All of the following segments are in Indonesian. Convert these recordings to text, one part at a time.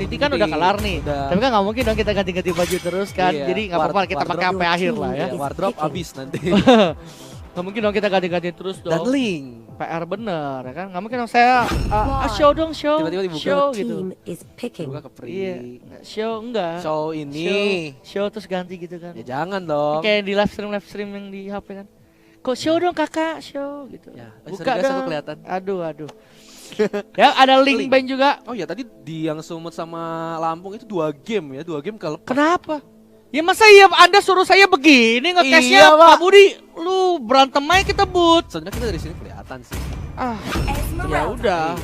Ini kan udah kelar nih, tapi kan nggak mungkin dong kita ganti-ganti baju terus kan, jadi nggak apa-apa kita pakai sampai akhir lah ya. Wardrobe abis nanti. Nggak mungkin dong kita ganti-ganti terus dong. Dan link. PR bener ya kan, nggak mungkin dong saya show dong show, Tiba-tiba dibuka. show gitu. Buka ke free. Iya, show enggak. Show ini. Show terus ganti gitu kan. Ya jangan dong. Kayak di live stream yang di HP kan. Kok show dong kakak, show gitu. Ya, Buka dong. dong. Kelihatan. Aduh. Ya ada link band juga. Oh ya tadi di yang Sumut sama Lampung itu 2 game ya, 2 game kalau Kenapa? Ya masa iya Anda suruh saya begini nge-cashnya Iya, Pak. Pak Budi? Lu berantem aja kita but. sebenarnya kita dari sini kelihatan sih. Ya udah.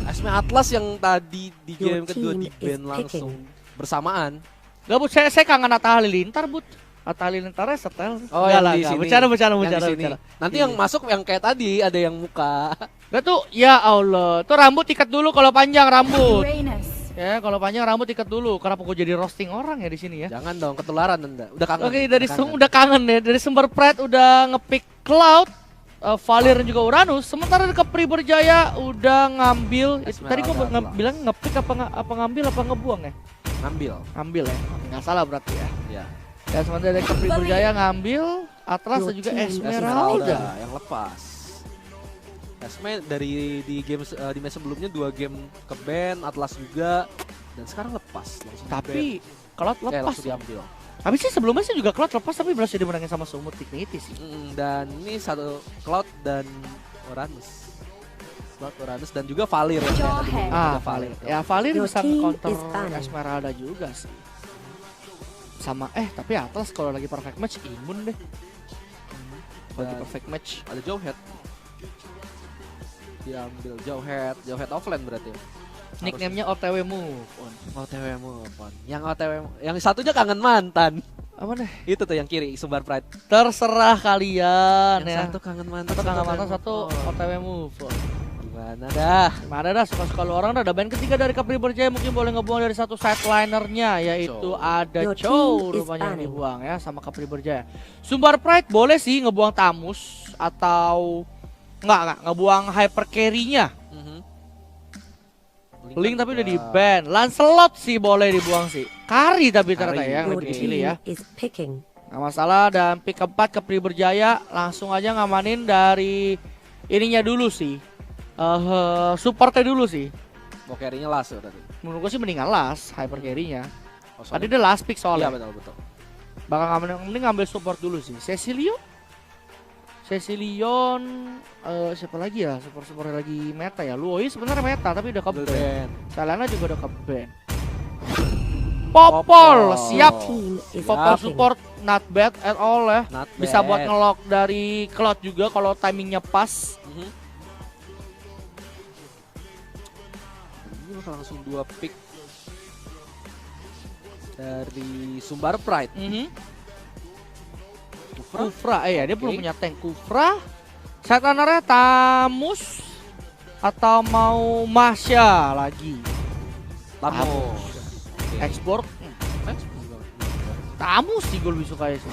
Esme Atlas yang tadi di game kedua di band langsung bersamaan. Gak but, saya kangen Atta Halilintar but. Atta Halilintarnya setel. Oh, Nggak yang lah, di nggak. sini. Bercanda. Yang di sini. Nanti yang masuk yang kayak tadi ada yang muka. Gak tuh, ya Allah. Tuh rambut ikat dulu kalau panjang rambut. Ya, kalau panjang rambut ikat dulu. Kenapa kok jadi roasting orang ya di sini ya? Jangan dong, ketularan Anda. Udah kangen. Oke, udah kangen ya. Dari Sumber Pride udah ngepick Cloud, Valir dan juga Uranus. Sementara di Kepri Berjaya udah ngambil. Tadi gua bilang ngepick apa ngambil apa ngebuang ya? Ngambil ya. Nggak salah berarti ya. Ya. Dan sementara dari Kepri Berjaya ngambil Atlas dan juga Esmeralda yang lepas. Esme dari di match sebelumnya 2 game ke ban, Atlas juga, dan sekarang lepas. Tapi Cloud lepas langsung diambil. Tapi sih sebelumnya sih juga Cloud lepas tapi berhasil dimenangin sama Sumut Dignity sih. Dan ini satu Cloud dan Uranus. Cloud Uranus dan juga Valir ya. Valir. Ya Valir bisa counter Esmeralda juga sih. Sama tapi Atlas kalau lagi perfect match imun deh. Lagi perfect match. Ada Jowhead. Diambil Jowhead offline berarti. Nickname-nya OTW Move On. OTW Move On. Yang satunya kangen mantan. Apa nih? Itu tuh yang kiri Sumber Pride. Terserah kalian yang ya. Satu kangen mantan. Satu OTW Move On. Gimana dah? Suka-suka lu orang dah. Ada band ketiga dari Kepri Berjaya mungkin boleh ngebuang dari satu sidelinernya yaitu ada Chow rupanya yang dibuang ya sama Kepri Berjaya. Sumber Pride boleh sih ngebuang Tamus atau Enggak ngebuang hyper carry-nya. Link tapi udah di ban. Lancelot sih boleh dibuang sih. Kari tapi ternyata ya yang lebih dipilih ya. Nggak masalah dan pick keempat Kepri Berjaya langsung aja ngamanin dari ininya dulu sih. Supportnya dulu sih. Mau carry-nya last ya tadi. Menurut gue sih mendingan last hyper carry-nya. Tadi dia last pick soalnya. Iya betul. Bakal ngambil support dulu sih. Cecilion, siapa lagi ya? Support lagi meta ya. Luoi sebenarnya meta tapi udah ke-ban. Salana juga udah ke-ban. Popol siap. Popol support not bad at all ya. Bisa buat ngelock dari Cloud juga kalau timingnya pas. Ini bakal langsung 2 pick dari Sumber Pride. Kufra, dia belum punya tank. Kufra, Setanernya Tamus atau mau Masya lagi? Tamus. Export. Tamus sih gue lebih suka ya sih.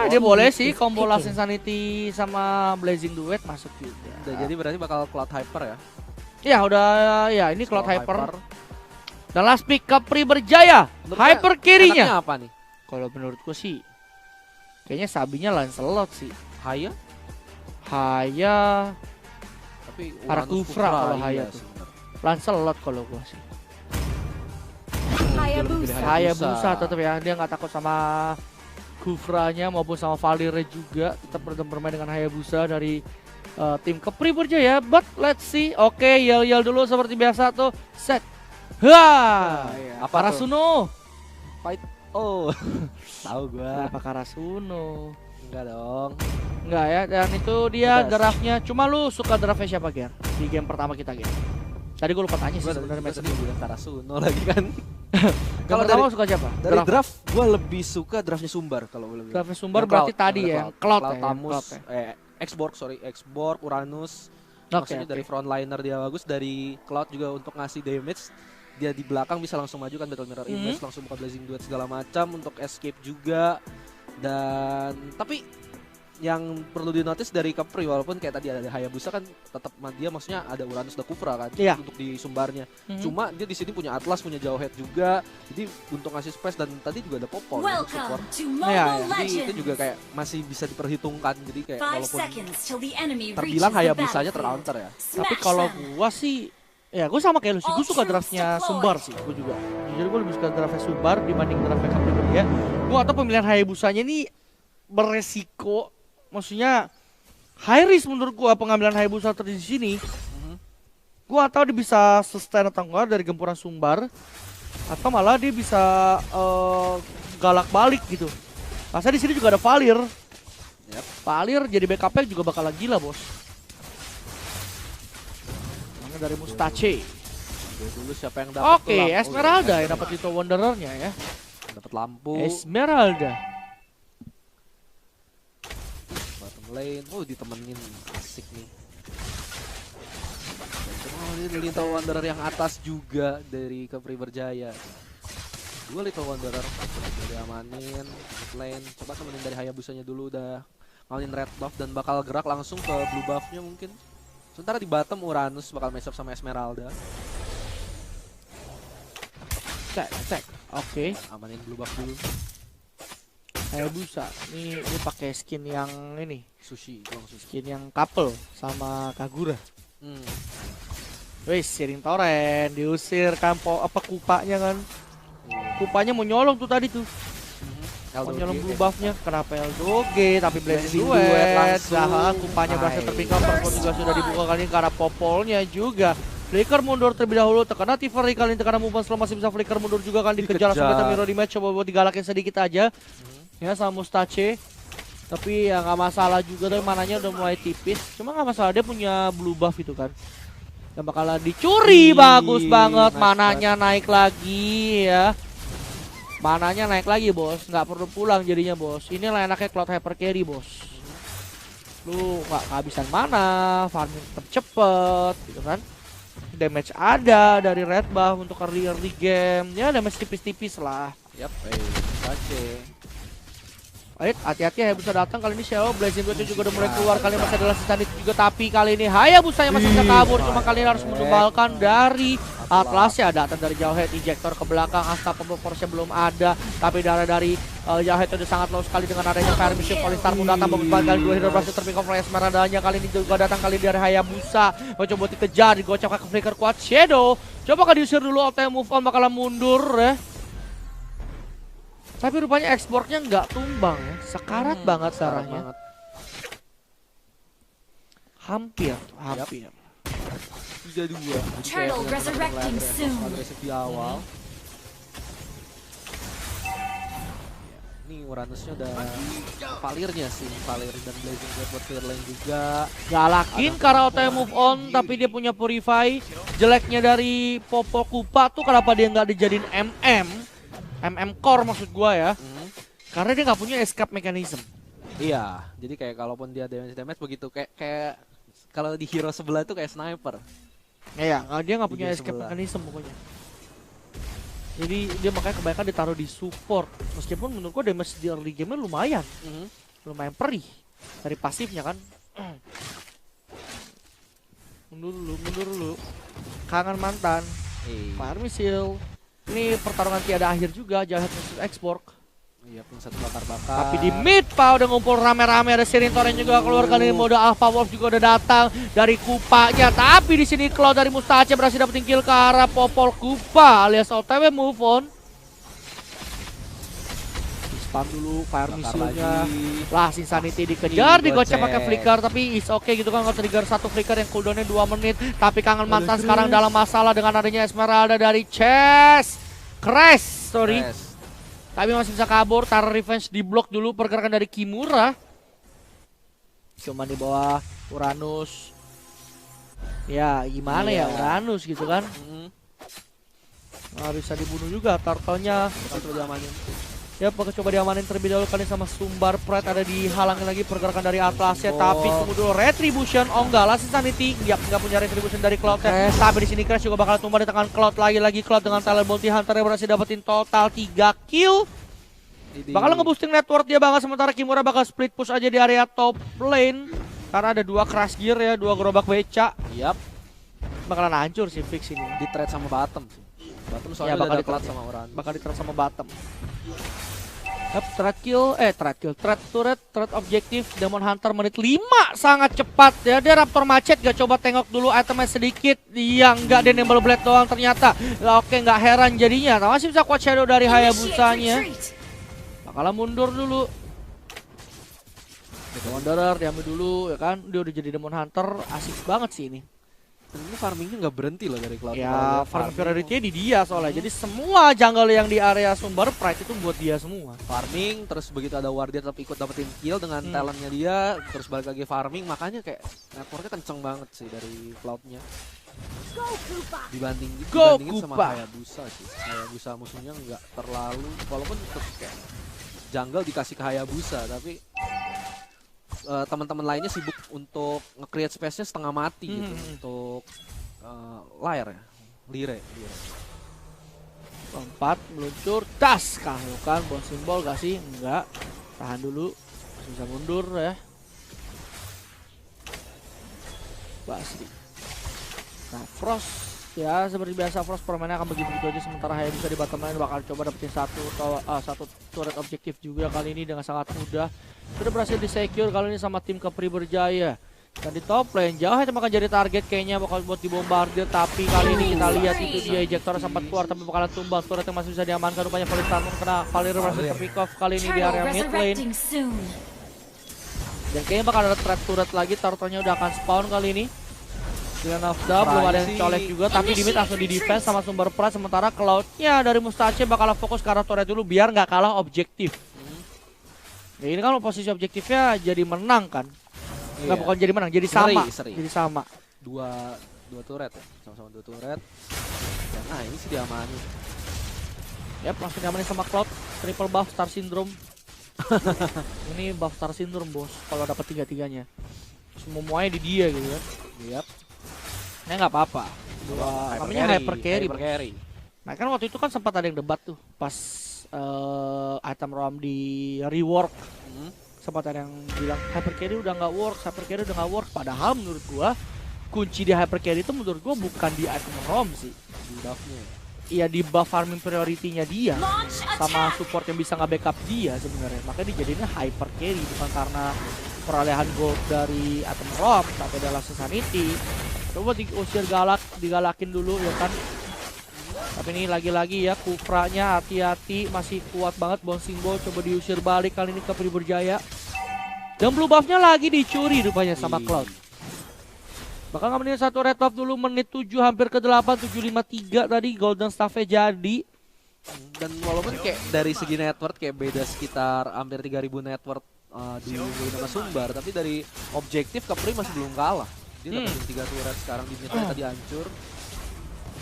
Dia boleh sih combo Last Insanity sama Blazing Duet masuk juga. Jadi berarti bakal Cloud Hyper ya? Ya udah ya ini Cloud Hyper. Dan last pick Kepri Berjaya. Hyper carry-nya apa nih? Kalau menurutku sih kayaknya Sabinya Lancelot sih. Haya. Tapi para Kufra kalau Haya tuh. Lancelot kalau gua sih. Hayabusa tetap ya, dia nggak takut sama Kufranya maupun sama Valirnya juga, tetap bermain dengan Hayabusa dari tim Kepri Berjaya. But let's see. Oke, yel dulu seperti biasa tuh. Set. Karasuno. Fight. Oh, tahu gua. Apa Karasuno? Enggak dong. Enggak ya, dan itu dia draftnya. Cuma lu suka draftnya siapa, Ger? Di game pertama kita, Ger. Tadi gue lupa tanya sih sebenarnya match ini. Bilang Karasuno lagi kan. Kalau pertama suka siapa? Dari draft gue lebih suka draftnya Sumbar kalau gue lebih. Draftnya Sumbar berarti tadi ya, Cloud ya. Tamus, Exborg, Uranus. Maksudnya dari frontliner dia bagus, dari Cloud juga untuk ngasih damage. Dia di belakang bisa langsung maju kan Battle Mirror Image, langsung buka Blazing Duet segala macam untuk escape juga. Dan tapi yang perlu dinotis dari Kepri, walaupun kayak tadi ada Hayabusa kan tetap dia maksudnya ada Uranus dan Kufra kan untuk di sumbarnya. Cuma dia di sini punya Atlas, punya Jawhead juga. Jadi untuk ngasih space dan tadi juga ada Popol untuk support. Jadi itu juga kayak masih bisa diperhitungkan. Jadi kayak walaupun terbilang Hayabusanya tercounter ya. Tapi kalau gua sih ya gue sama kayak lu sih, gue suka draftnya Sumbar sih, gue juga. Jadi gue lebih suka draftnya Sumbar dibanding draftnya Kepri ya. Gue atau pemilihan Hayabusanya ini beresiko. Maksudnya high risk menurut gua pengambilan Hayabusa di sini. Gua tahu dia bisa sustain atau enggak dari gempuran Sumbar, atau malah dia bisa galak balik gitu. Masa di sini juga ada Valir. Valir jadi backupnya juga bakal gila, bos. Mana dari Mustache. Dulu siapa yang dapat? Oke, Esmeralda yang dapat itu Wanderer-nya ya. Dapat lampu. Esmeralda. Lane, ditemenin, asik nih. Ini Little Wanderer yang atas juga dari Kepri Berjaya. 2 Little Wanderer udah diamanin, lane. Coba temenin dari Hayabusanya dulu, udah ngawinin red buff dan bakal gerak langsung ke blue buffnya mungkin. Sementara di bottom Uranus bakal match up sama Esmeralda. Cek. Oke. Amanin blue buff dulu. Hayabusa, ini pakai skin yang ini, sushi. Skin yang couple sama Kagura. Wih, Siring Toren diusir kan kupanya kan. Kupanya mau nyolong tuh tadi tuh. Mau nyolong blue buffnya, kenapa Eldoge tapi blessing duet. Kupanya berhasil terpikir, perpon juga sudah dibuka kali ini karena popolnya juga. Flicker mundur terlebih dahulu, terkena Tiffany kali ini, terkena Muban Slow masih bisa Flicker mundur juga kan, dikejar langsung kita mirror di match, coba buat digalakin sedikit aja. Ya sama Mustache, tapi ya nggak masalah juga, tapi mananya udah mulai tipis. Cuma nggak masalah, dia punya blue buff itu kan. Dan bakalan dicuri, bagus banget, mananya naik lagi ya. Mananya naik lagi bos, nggak perlu pulang jadinya bos. Inilah enaknya Cloud Hyper Carry bos. Lu nggak kehabisan mana, farming tercepet gitu kan. Damage ada dari red buff untuk early game, ya damage tipis-tipis lah. Mustache. Baik, hati-hati Hayabusa datang kali ini. Shadow Blazing Duet juga udah mulai keluar, kali ini masih adalah sisa juga, tapi kali ini Hayabusa yang masih bisa kabur, cuma kali ini harus menumbalkan dari Atlas ya, datang dari Jawhead, injektor ke belakang, Asta Force belum ada, tapi darah dari Jawhead itu sangat low sekali dengan adanya Fire Mission. Polistar pun datang membantu kali 2 hero berhasil terpick off oleh Esmeraldanya, kali ini juga datang kali dari Hayabusa, mencoba dikejar, digocap ke flicker kuat Shadow, coba diusir dulu, ultimate move on bakalan mundur ya. Tapi rupanya exportnya nggak tumbang ya, sekarat banget sarahnya. Hampir. 3-2. Turtle resurrecting soon. Agresif di awal. Ini Uranusnya udah Valirnya sih, Valir dan Blazing Duet buat clear lane juga. Galakin karena OTW move on, tapi dia punya Purify. Jeleknya dari Popo Kupa tuh kenapa dia nggak dijadiin MM core maksud gua ya. Karena dia nggak punya escape mechanism. Iya, jadi kayak kalaupun dia damage begitu kayak kalau di hero sebelah tuh kayak sniper. Iya, dia nggak punya escape mechanism pokoknya. Jadi dia makanya kebanyakan ditaruh di support. Meskipun menurut gua damage di early game-nya lumayan. Lumayan perih dari pasifnya kan. Mundur dulu. Kangen mantan. Fire Missile. Ini pertarungan tiada akhir juga, Jawhead versus Exborg. Iya, pun satu bakar-bakar. Tapi di mid udah ngumpul rame-rame, ada Siring Toren juga keluar kali ini, mode Alpha Wolf juga udah datang dari Kupanya. Tapi di sini Cloud dari Mustache berhasil dapetin kill ke arah Popol Kupa alias OTW move on. Spam dulu Fire Missile-nya. Lah Insanity dikejar, digocek pakai flicker, tapi is okay gitu kan, kalau trigger satu flicker yang cooldown-nya 2 menit. Tapi kangen mantan sekarang dalam masalah dengan adanya Esmeralda dari Crash. Tapi masih bisa kabur, taruh revenge di blok dulu pergerakan dari Kimura. Cuma di bawah Uranus. Ya gimana ya Uranus gitu kan. Nggak bisa dibunuh juga, turtle-nya. Ya coba diamanin terlebih dahulu kali sama Sumbar Pride, ada dihalangi lagi pergerakan dari Atlasnya, tapi tunggu dulu Retribution. Oh enggak lah, Insanity nggak punya Retribution dari Cloud ya. Tapi di sini Crash juga bakal tumbang di tangan Cloud lagi Cloud dengan talent multi hunter yang berhasil dapetin total 3 kill. Bakal nge-boosting network dia banget, sementara Kimura bakal split push aja di area top lane. Karena ada 2 crash gear ya, 2 gerobak beca. Yap. Bakalan hancur sih fix ini. Di trade sama bottom sih. Bottom soalnya bakal udah sama orang. Bakal di-trade sama bottom. Trade turret, trade objektif, Demon Hunter menit 5 sangat cepat ya. Dia Raptor Macet gak coba tengok dulu itemnya sedikit. Iya enggak, dia Nimble Blade doang ternyata. Oke, nggak heran jadinya. Nah, masih bisa kuat shadow dari Hayabusanya. Bakalan mundur dulu. Wanderer diambil dulu ya kan. Dia udah jadi Demon Hunter, asik banget sih ini. Ini farmingnya nggak berhenti loh dari Cloud. Ya, farming priority di dia soalnya. Jadi semua jungle yang di area sumber pride itu buat dia semua. Farming, terus begitu ada ward dia tetap ikut dapetin kill dengan talentnya dia, terus balik lagi farming, makanya kayak networknya kenceng banget sih dari Cloud-nya. Dibandingin sama Hayabusa sih. Hayabusa musuhnya nggak terlalu, walaupun tetap kayak jungle dikasih ke Hayabusa, tapi teman-teman lainnya sibuk untuk nge-create space-nya setengah mati gitu untuk Lire. 4 meluncur, das kahlukan bom simbol gak sih? Enggak. Tahan dulu. Bisa mundur ya. Pasti. Nah, Frost ya seperti biasa Frost permainnya akan begitu aja, sementara Hayabusa di bottom lane bakal coba dapetin satu turret objektif juga kali ini dengan sangat mudah. Sudah berhasil di-secure kali ini sama tim Kepri Berjaya. Dan di top lane jauh itu akan jadi target kayaknya bakal buat dibombardir, tapi kali ini kita lihat itu dia ejector sempat keluar tapi bakalan tumbang. Turret yang masih bisa diamankan, rupanya Valistar kena Valir berhasil ke-pick off kali ini di area mid lane. Dan kayaknya bakal ada turret lagi, turretnya udah akan spawn kali ini. Dengan Afda belum ada yang colek juga, tapi di mid langsung di defense sama sumber peran, sementara Cloud-nya dari Mustache bakal fokus ke arah turret dulu biar nggak kalah objektif. Ya ini kan posisi objektifnya jadi menang kan? Nggak, bukan jadi menang, jadi sama. Seri. Jadi sama. Dua turret ya, sama-sama 2 turret. Nah ini sih diamanin. Yap, langsung diamanin sama Cloud. Triple buff Star Syndrome. Ini buff Star Syndrome bos, kalau dapat 3-3-nya. Semuanya di dia gitu kan. Yap. Nah nggak apa-apa. Namanya hyper carry. Nah kan waktu itu kan sempat ada yang debat tuh pas item ROM di rework. Sempat ada yang bilang hyper carry udah nggak work, padahal menurut gua kunci di hyper carry itu menurut gua bukan di item ROM sih, di buffnya. Iya, di buff farming priority-nya dia sama support yang bisa nge-backup dia sebenarnya. Makanya dijadinya hyper carry, bukan karena perolehan gold dari item ROM sampai ada langsung sanity. Coba diusir digalakin dulu ya kan. Tapi ini lagi-lagi ya Kufranya hati-hati, masih kuat banget. Bouncing ball coba diusir balik kali ini ke Kepri Berjaya. Dan blue buffnya lagi dicuri rupanya sama Cloud. Bakal ngamenin satu red buff dulu, menit 7 hampir ke 8, 753 tadi golden staff-nya jadi. Dan walaupun kayak dari segi network kayak beda sekitar hampir 3000 network di beberapa sumber, tapi dari objektif Kepri masih belum kalah. Dia dapetin 3 turret sekarang di mid tadi hancur.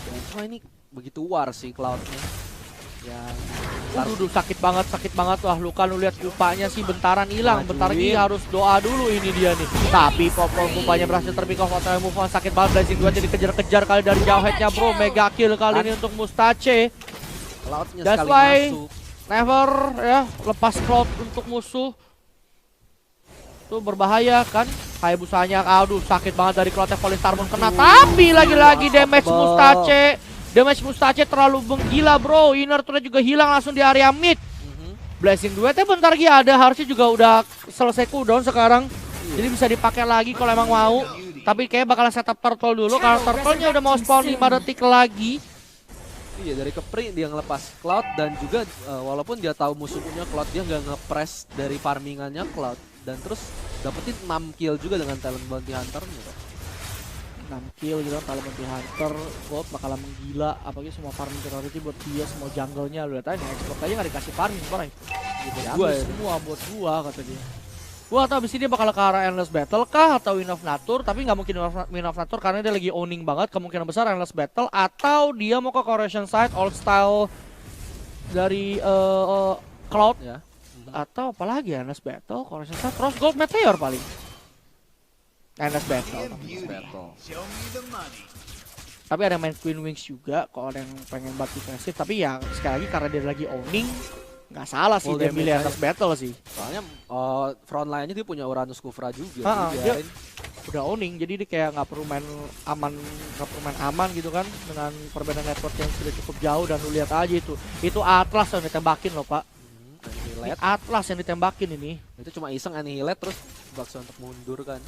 Dan cuma ini begitu war sih Cloud-nya. Ya, sakit banget. Wah, Luka lu lihat kupanya sih bentaran hilang. Bentar lagi harus doa dulu ini dia nih. Tapi popol kupanya berhasil terpick off atau move on, sakit banget. Blazing 2 jadi kejar-kejar kali dari jauh headnya bro. Mega kill kali ini untuk Mustache. Cloud-nya That's why masuk. Never ya lepas Cloud untuk musuh. Itu berbahaya kan. Hayabusanya aduh sakit banget dari Cloud-nya. Valistar pun kena, tapi lagi-lagi damage Mustache. Damage Mustache terlalu menggila bro. Inner turret juga hilang langsung di area mid. Blazing Duet bentar lagi ada, harusnya juga udah selesai cooldown sekarang. Jadi bisa dipakai lagi kalau emang mau. Tapi kayak bakalan setup turtle dulu karena turtle-nya udah mau spawn 5 detik lagi. Iya, dari Kepri dia ngelepas Cloud dan juga walaupun dia tahu musuh punya Cloud, dia nggak nge-press dari farmingannya Cloud. Dan terus dapetin 6 kill juga dengan talent bounty hunter-nya. 6 kill gitu kan, kalau Bounty Hunter Gold bakalan menggila, apalagi semua farming priority buat dia, semua jungle-nya lu lihat aja, export aja nggak dikasih farming bro. Gitu ya, semua buat gua kata dia. Gua tau abis ini dia bakal ke arah Endless Battle kah atau Win of Nature, tapi nggak mungkin Win of Nature karena dia lagi owning banget, kemungkinan besar Endless Battle, atau dia mau ke Corrosion Side old style dari Cloud ya. Atau apalagi Endless Battle, Corrosion Side, Cross Gold Meteor paling. Endless Battle. Tapi ada main Queen Wings juga kalau ada yang pengen buat defensif. Tapi ya sekali lagi karena dia lagi owning, Nggak salah sih dia milih atas battle sih. Soalnya front line-nya dia punya Uranus Kufra juga. Dia udah owning, jadi dia kayak nggak perlu main aman gitu kan dengan perbedaan network yang sudah cukup jauh. Dan lu lihat aja itu Atlas yang ditembakin loh Pak. Atlas yang ditembakin ini. Itu cuma iseng Annihilate terus bakso untuk mundur kan.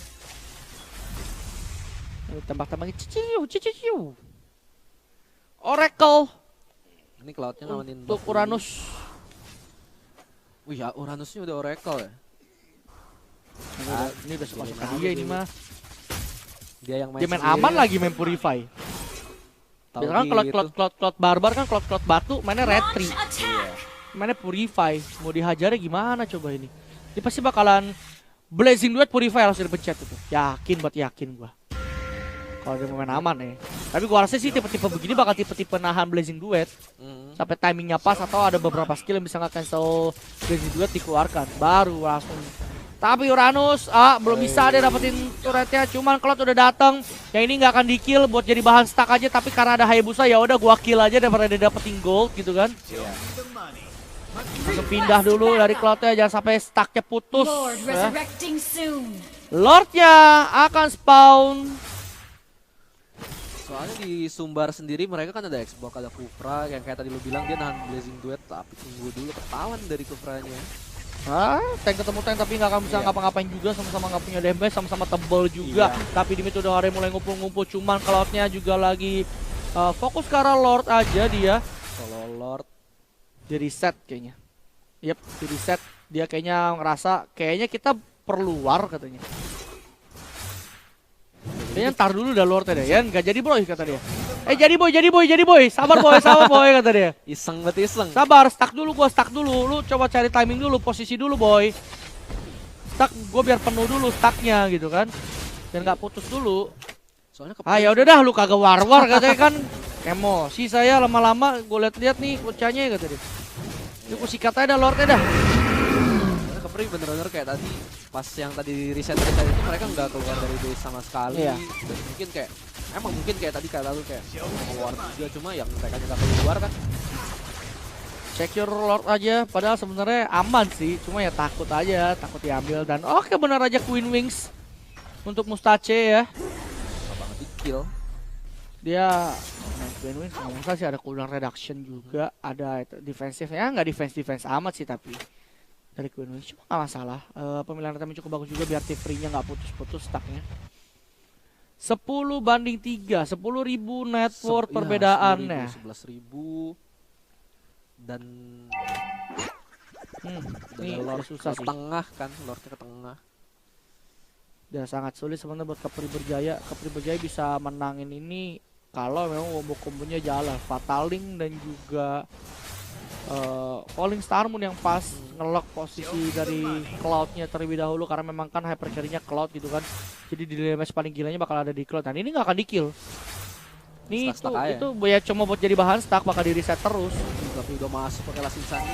Tembak-tembakin ciciu. Oracle. Ini Cloud-nya ngamanin untuk Uranus. Wih ya, Uranusnya udah Oracle ya. Ini udah suka-suka dia ini mah. Dia yang main, aman lagi main Purify. Biasanya kan Cloud barbar kan Cloud batu mainnya retri. Mainnya Purify. Mau dihajarnya gimana coba ini? Dia pasti bakalan Blazing Duet Purify harus dipencet itu. Yakin gua. Kalau dia main aman ya. Tapi gua rasa sih tipe-tipe begini bakal tipe-tipe nahan Blazing Duet. Sampai timingnya pas atau ada beberapa skill yang bisa nge-cancel Blazing Duet dikeluarkan. Baru langsung. Tapi Uranus belum bisa dia dapetin turretnya. Cuman Cloud udah datang. Yang ini nggak akan di-kill buat jadi bahan stack aja. Tapi karena ada Hayabusa ya udah gua kill aja daripada dia dapetin gold gitu kan. Langsung pindah dulu dari Cloudnya, jangan sampai stacknya putus. Lordnya akan spawn. Soalnya di Sumbar sendiri mereka kan ada Xbox, ada Kufra yang kayak tadi lu bilang dia nahan Blazing Duet, tapi tunggu dulu ketahuan dari Kufranya. Tank ketemu tank tapi nggak akan bisa ngapa-ngapain juga, sama-sama nggak punya damage, sama-sama tebel juga. Tapi di mid udah hari mulai ngumpul-ngumpul, cuman Cloudnya juga lagi fokus ke arah Lord aja dia. Kalau Lord di reset kayaknya. Yep, di reset. Dia kayaknya ngerasa kayaknya kita perlu war katanya. Kayaknya ntar dulu dah Lord deh ya, nggak jadi boy kata dia. Jadi boy, sabar boy kata dia. Iseng banget iseng. Sabar, stuck dulu, lu coba cari timing dulu, posisi dulu boy. Stuck, gua biar penuh dulu stucknya gitu kan, dan nggak putus dulu. Soalnya ya udah dah, lu kagak war katanya kan. Emosi saya lama-lama, gue lihat nih bocahnya kata dia. Ini ku sikat aja dah Lordnya dah. Kepri bener-bener kayak tadi pas yang tadi reset itu mereka nggak keluar dari base sama sekali. Dan mungkin kayak tadi kata lu kayak keluar juga, cuma yang mereka nggak keluar kan. Secure Lord aja, padahal sebenarnya aman sih, cuma ya takut diambil. Dan oke benar aja Queen Wings untuk Mustache ya. Banget di kill. Dia Queen Wings nggak usah sih, ada cooldown reduction juga, ada defensif ya, nggak defense amat sih tapi dari Queen Wings cuma nggak masalah. Pemilihan itemnya cukup bagus juga biar free-nya nggak putus-putus stacknya. 10-3, 10.000 network perbedaannya. 11.000 dan ini Lord susah ke tengah kan, Lordnya ke tengah. Dan sangat sulit sebenarnya buat Kepri Berjaya. Kepri Berjaya bisa menangin ini kalau memang kombo-kombonya jalan. Fataling dan juga Falling Star Moon yang pas ngelock posisi dari Cloud-nya terlebih dahulu, karena memang kan hyper carry-nya Cloud gitu kan. Jadi di damage paling gilanya bakal ada di Cloud. Dan ini nggak akan di-kill. Nih itu ya cuma buat jadi bahan stack, bakal di reset terus. Tapi udah masuk pakai Last Insane.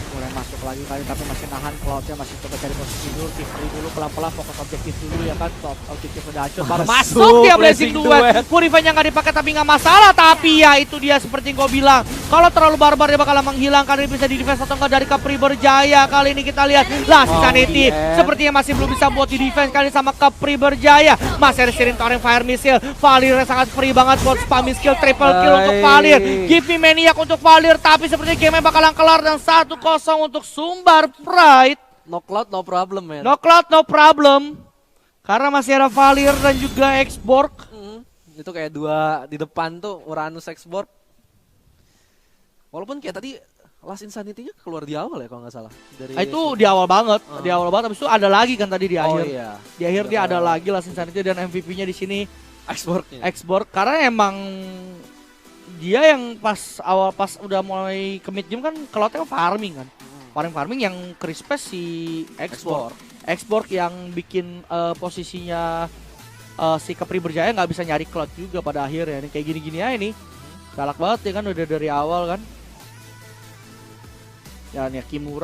Mulai masuk lagi kali tapi masih nahan Cloud-nya, masih coba cari posisi dulu, free dulu, pelan-pelan fokus objektif dulu ya kan. Objektif udah hancur, baru masuk dia Blazing Duet. Purify-nya nggak dipakai tapi nggak masalah, tapi ya itu dia seperti yang gue bilang, kalau terlalu barbar dia bakal menghilangkan, dia bisa di defense atau enggak dari Kepri Berjaya. Kali ini kita lihat Last Insanity sepertinya masih belum bisa buat di defense kali sama Kepri Berjaya. Masih ada Sirin Torrent Fire Missile, Valir sangat free banget buat spamming skill, triple kill untuk Valir. Give me Maniac untuk Valir, tapi sepertinya game bakalan kelar dan 1-0 untuk Sumbar Pride. No Cloud, no problem, man. No Cloud, no problem. Karena masih ada Valir dan juga Xborg. Itu kayak dua di depan tuh, Uranus Xborg. Walaupun kayak tadi Last Insanity-nya keluar di awal ya kalau nggak salah. Itu di awal banget, di awal banget. Habis itu ada lagi kan tadi di akhir. Iya. Di akhir dia ada lagi Last Insanity dan MVP-nya di sini Xborg. Karena emang dia yang pas udah mulai ke mid game kan Cloud-nya farming kan. Farming yang Crispes si Xborg yang bikin posisinya si Kepri Berjaya nggak bisa nyari Cloud juga pada akhirnya. Ini kayak gini-gini aja nih. Galak banget ya kan udah dari awal kan. Ya Kimura